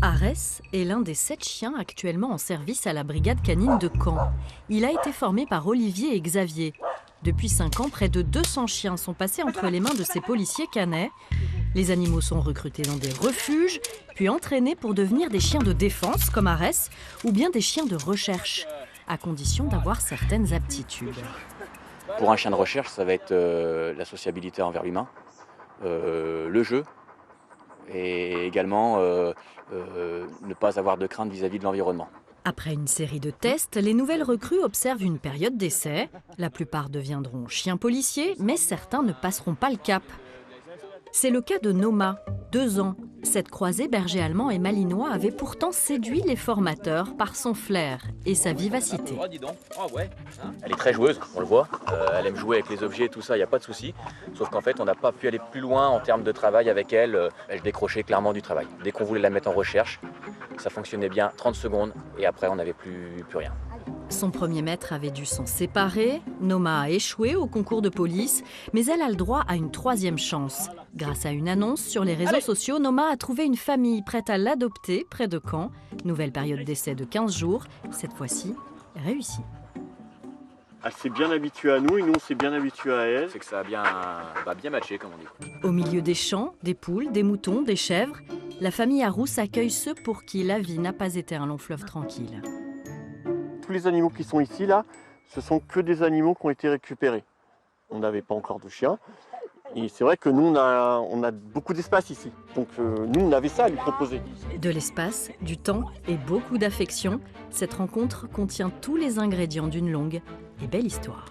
Arès est l'un des 7 chiens actuellement en service à la brigade canine de Caen. Il a été formé par Olivier et Xavier. Depuis 5 ans, près de 200 chiens sont passés entre les mains de ces policiers caennais. Les animaux sont recrutés dans des refuges, puis entraînés pour devenir des chiens de défense comme Arès, ou bien des chiens de recherche, à condition d'avoir certaines aptitudes. Pour un chien de recherche, ça va être la sociabilité envers l'humain, le jeu, et également ne pas avoir de crainte vis-à-vis de l'environnement. Après une série de tests, les nouvelles recrues observent une période d'essai. La plupart deviendront chiens policiers, mais certains ne passeront pas le cap. C'est le cas de Noma, 2 ans. Cette croisée berger allemand et malinois avait pourtant séduit les formateurs par son flair et sa vivacité. Elle est très joueuse, on le voit. Elle aime jouer avec les objets, tout ça, il n'y a pas de souci. Sauf qu'en fait, on n'a pas pu aller plus loin en termes de travail avec elle. Elle décrochait clairement du travail. Dès qu'on voulait la mettre en recherche, ça fonctionnait bien 30 secondes et après, on n'avait plus rien. Son premier maître avait dû s'en séparer. Noma a échoué au concours de police, mais elle a le droit à une 3e chance. Grâce à une annonce sur les réseaux sociaux, Noma a trouvé une famille prête à l'adopter près de Caen. Nouvelle période d'essai de 15 jours, cette fois-ci réussie. Elle s'est bien habituée à nous et nous on s'est bien habitués à elle. C'est que ça a bien matché, comme on dit. Au milieu des champs, des poules, des moutons, des chèvres, la famille Arous accueille ceux pour qui la vie n'a pas été un long fleuve tranquille. Tous les animaux qui sont ici, là, ce sont que des animaux qui ont été récupérés. On n'avait pas encore de chien. Et c'est vrai que nous, on a beaucoup d'espace ici. Donc nous, on avait ça à lui proposer. De l'espace, du temps et beaucoup d'affection, cette rencontre contient tous les ingrédients d'une longue et belle histoire.